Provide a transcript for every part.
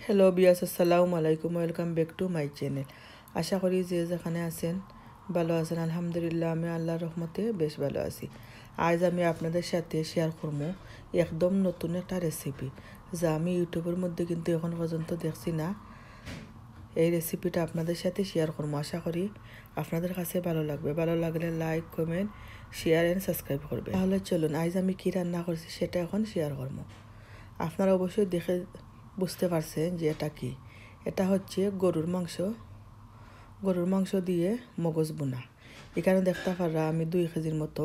Hello বিয়াস, আসসালামু আলাইকুম, welcome back to my channel. আশা করি যে যেখানে আছেন ভালো আছেন। আলহামদুলিল্লাহ আমি আল্লাহর রহমতে বেশ ভালো আছি। আজ আমি আপনাদের সাথে শেয়ার করবো একদম নতুন একটা রেসিপি, যা আমি ইউটিউবের মধ্যে কিন্তু এখন পর্যন্ত দেখছি না। এই রেসিপিটা আপনাদের সাথে শেয়ার করবো, আশা করি আপনাদের কাছে ভালো লাগবে। ভালো লাগলে like, comment, share and subscribe করবে। তাহলে চলুন আজ আমি কি রান্না করছি সেটা এখন শেয়ার করবো। আপনারা অবশ্যই দেখে বুঝতে পারছেন যে এটা কি। এটা হচ্ছে গরুর মাংস দিয়ে মগজ বোনা। এখানে দেখতে পারা আমি 2 কেজির মতো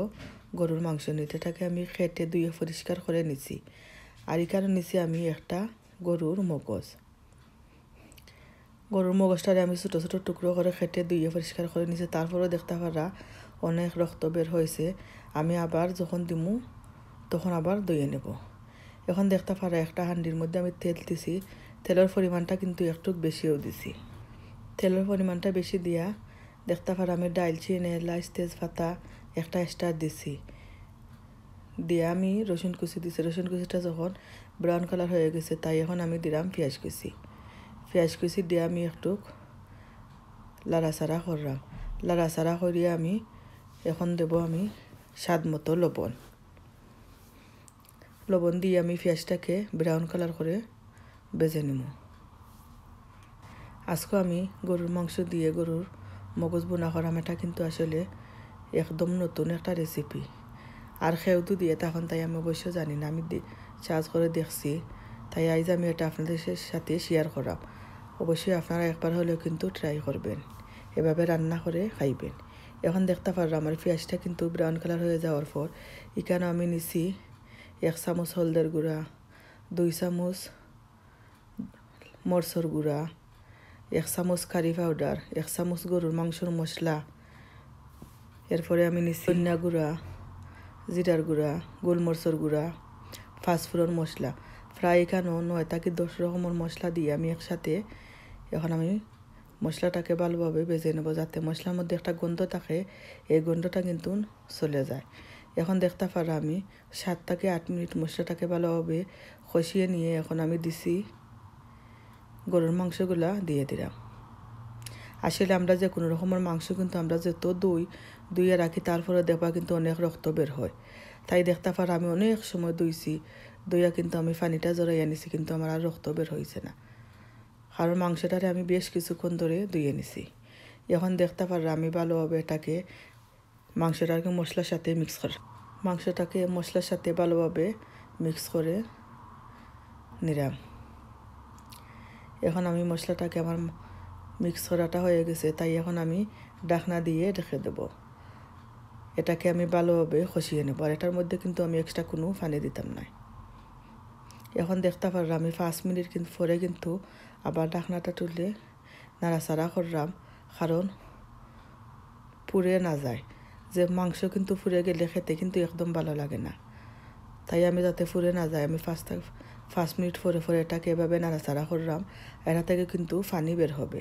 গরুর মাংস নিতে, এটাকে আমি খেটে ধুয়ে পরিষ্কার করে নিছি। আর এখানে নিছি আমি একটা গরুর মগজটারে আমি ছোটো ছোটো টুকরো করে খেটে ধুয়ে পরিষ্কার করে নিছি। তারপরেও দেখতে পারা অনেক রক্ত বের হয়েছে। আমি আবার যখন দিমু তখন আবার ধুয়ে নেব। এখন দেখতে পারা একটা হাঁডির মধ্যে আমি তেল দিছি। তেলের পরিমাণটা কিন্তু একটু বেশিও দিছি। তেলের পরিমাণটা বেশি দিয়া দেখতে পারা আমি ডালচিনি, এলাচ, তেজপাতা একটা স্টার দিছি। দিয়ে আমি রসুন কুচি দিছি। রসুন কুচিটা যখন ব্রাউন কালার হয়ে গেছে তাই এখন আমি দিলাম পেঁয়াজ কুচি দিয়ে আমি একটু লাড়াচাড়া করলাম। লাড়াচাড়া করিয়ে আমি এখন দেব আমি স্বাদ মতো লবণ দিয়ে আমি পেঁয়াজটাকে ব্রাউন কালার করে ভেজে নেব। আজকে আমি গরুর মাংস দিয়ে গরুর মগজ বোনা করাম। এটা কিন্তু আসলে একদম নতুন একটা রেসিপি। আর খেউতো দিয়ে তখন তাই আমি অবশ্য জানি না, আমি চার্জ করে দেখছি। তাই আজ আমি এটা আপনাদের সাথে শেয়ার করাম। অবশ্যই আপনারা একবার হলেও কিন্তু ট্রাই করবেন, এভাবে রান্না করে খাইবেন। এখন দেখতে পারলাম আমার পেঁয়াজটা কিন্তু ব্রাউন কালার হয়ে যাওয়ার পর এখানে আমি নিছি 1 চামচ হলদের গুঁড়া, 2 চামচ মরচর গুঁড়া, 1 চামচ কারি পাউডার, 1 চামচ গরুর মাংসর মশলা। এরপরে আমি নিছি ধনিয়া গুঁড়া, জিরার গুঁড়া, গোলমরিচর গুঁড়া, পাঁচফোড়ন মশলা। প্রায় এখানেও 9 থেকে 10 রকমের মশলা দিয়ে আমি একসাথে এখন আমি মশলাটাকে ভালোভাবে ভেজে নেব, যাতে মশলার মধ্যে একটা গন্ধ থাকে, এই গন্ধটা কিন্তু চলে যায়। এখন দেখতে পারা আমি 7 থেকে 8 মিনিট মশলাটাকে ভালোভাবে কষিয়ে নিয়ে এখন আমি দিছি গরুর মাংসগুলা দিয়ে দিলাম। আসলে আমরা যে কোনো রকমের মাংস কিন্তু আমরা যত ধুয়ে রাখি তারপরে দেখবা কিন্তু অনেক রক্ত বের হয়। তাই দেখতে পারা আমি অনেক সময় ধুইয়া কিন্তু আমি পানিটা জড়াইয়া নিছি, কিন্তু আমার আর রক্ত বের হয়েছে না, কারণ মাংসটারে আমি বেশ কিছুক্ষণ ধরে ধুয়ে নিছি। এখন দেখতে পারা আমি ভালোভাবে এটাকে মাংসটাকে মশলার সাথে ভালোভাবে মিক্স করে নিলাম। এখন আমি মশলাটাকে আমার মিক্স করাটা হয়ে গেছে, তাই এখন আমি ঢাকনা দিয়ে রেখে দেব। এটাকে আমি ভালোভাবে কষিয়ে নেব। আর এটার মধ্যে কিন্তু আমি এক্সট্রা কোনো পানি দিতাম না। এখন দেখতে পারলাম আমি 5 মিনিট পরে কিন্তু আবার ঢাকনাটা তুলে নাড়াচাড়া করলাম, কারণ পুড়ে না যায়। যে মাংস কিন্তু পুড়ে গেলে খেতে কিন্তু একদম ভালো লাগে না। তাই আমি যাতে পুড়ে না যায় আমি 5 মিনিট পরে এটাকে এভাবে নাড়াচাড়া করলাম। এটা থেকে কিন্তু পানি বের হবে।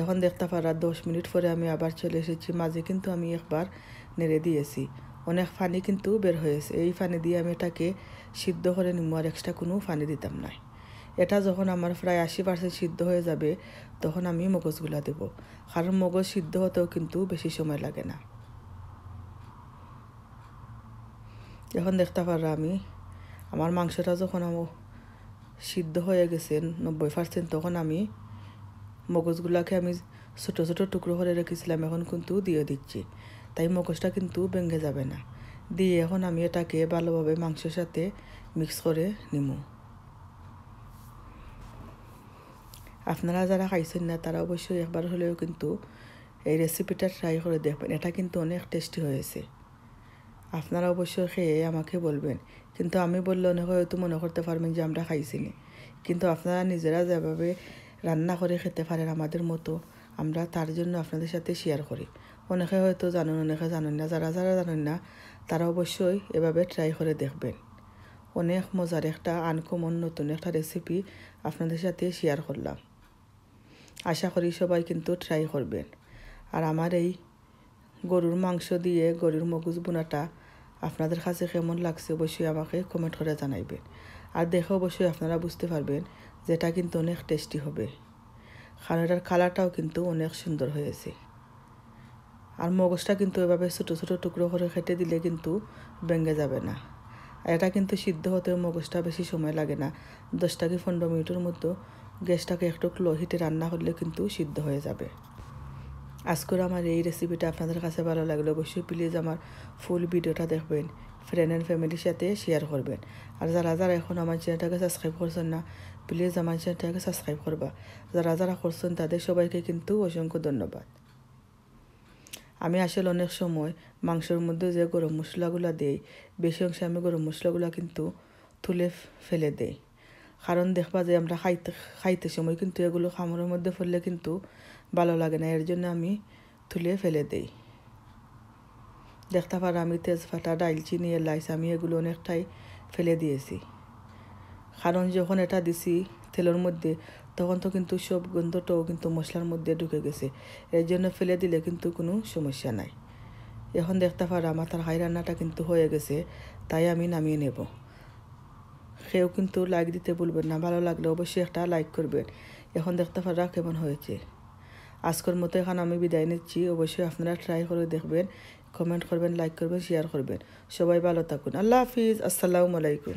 এখন দেখতে পারা 10 মিনিট পরে আমি আবার চলে এসেছি। মাঝে কিন্তু আমি একবার নেড়ে দিয়েছি, অনেক পানি কিন্তু বের হয়েছে। এই পানি দিয়ে আমি এটাকে সিদ্ধ করে নিব, আর এক্সট্রা কোনো পানি দিতাম না। এটা যখন আমার প্রায় 80% সিদ্ধ হয়ে যাবে তখন আমি মগজগুলা দেব, কারণ মগজ সিদ্ধ হতেও কিন্তু বেশি সময় লাগে না। এখন দেখতে পারা আমি আমার মাংসটা যখন সিদ্ধ হয়ে গেছে 90%, তখন আমি মগজগুলাকে আমি ছোটো ছোটো টুকরো করে রেখেছিলাম এখন কিন্তু দিয়ে দিচ্ছি। তাই মগজটা কিন্তু ভেঙে যাবে না। দিয়ে এখন আমি এটাকে ভালোভাবে মাংসের সাথে মিক্স করে নিব। আপনারা যারা খাইছেন না তারা অবশ্যই একবার হলেও কিন্তু এই রেসিপিটা ট্রাই করে দেখবেন। এটা কিন্তু অনেক টেস্টি হয়েছে। আপনারা অবশ্যই খেয়ে আমাকে বলবেন। কিন্তু আমি বললে অনেকে হয়তো মনে করতে পারবেন যে আমরা খাইছিনি, কিন্তু আপনারা নিজেরা যেভাবে রান্না করে খেতে পারেন আমাদের মতো, আমরা তার জন্য আপনাদের সাথে শেয়ার করি। অনেকে হয়তো জানেন, অনেকে জানেন না। যারা জানেন না তারা অবশ্যই এভাবে ট্রাই করে দেখবেন। অনেক মজার একটা আনকমন নতুন একটা রেসিপি আপনাদের সাথে শেয়ার করলাম। আশা করি সবাই কিন্তু ট্রাই করবেন। আর আমার এই গরুর মাংস দিয়ে গরুর মগজ বোনাটা আপনাদের কাছে কেমন লাগছে অবশ্যই আমাকে কমেন্ট করে জানাইবেন। আর দেখে অবশ্যই আপনারা বুঝতে পারবেন যেটা কিন্তু অনেক টেস্টি হবে, কারণ এটার কালারটাও কিন্তু অনেক সুন্দর হয়েছে। আর মগজটা কিন্তু এভাবে ছোটো ছোটো টুকরো করে কেটে দিলে কিন্তু ভেঙে যাবে না। আর এটা কিন্তু সিদ্ধ হতেও মগজটা বেশি সময় লাগে না, 10 থেকে 15 মিনিটের মতো গ্যাসটাকে একটু লো হিটে রান্না করলে কিন্তু সিদ্ধ হয়ে যাবে। আজকের আমার এই রেসিপিটা আপনাদের কাছে ভালো লাগলে অবশ্যই প্লিজ আমার ফুল ভিডিওটা দেখবেন, ফ্রেন্ড অ্যান্ড ফ্যামিলির সাথে শেয়ার করবেন। আর যারা যারা এখন আমার চ্যানেলটাকে সাবস্ক্রাইব করছেন না, প্লিজ আমার চ্যানেলটাকে সাবস্ক্রাইব করবা। যারা যারা করছেন তাদের সবাইকে কিন্তু অসংখ্য ধন্যবাদ। আমি আসলে অনেক সময় মাংসের মধ্যে যে গরম মশলাগুলো দেই, বেশি অংশে আমি গরম মশলাগুলো কিন্তু তুলে ফেলে দেই, কারণ দেখবা যে আমরা খাইতে সময় কিন্তু এগুলো খামরের মধ্যে ফেললে কিন্তু ভালো লাগে না, এর জন্য আমি তুলে ফেলে দেই। দেখতে পারো আমি তেজপাতা, দালচিনি, এলাচ আমি এগুলো অনেকটাই ফেলে দিয়েছি, কারণ যখন এটা দিছি তেলের মধ্যে তখন তো কিন্তু সব গন্ধটাও কিন্তু মশলার মধ্যে ঢুকে গেছে, এর জন্য ফেলে দিলে কিন্তু কোনো সমস্যা নাই। এখন দেখতে পারো আমার তরকারি রান্নাটা কিন্তু হয়ে গেছে, তাই আমি নামিয়ে নেব। কেউ কিন্তু লাইক দিতে ভুলবেন না, ভালো লাগলে অবশ্যই একটা লাইক করবেন। এখন দেখতে পারো কেমন হয়েছে। আজকের মতো এখন আমি বিদায় নিচ্ছি, অবশ্যই আপনারা ট্রাই করে দেখবেন, কমেন্ট করবেন, লাইক করবেন, শেয়ার করবেন। সবাই ভালো থাকুন। আল্লাহ হাফিজ, আসসালামু আলাইকুম।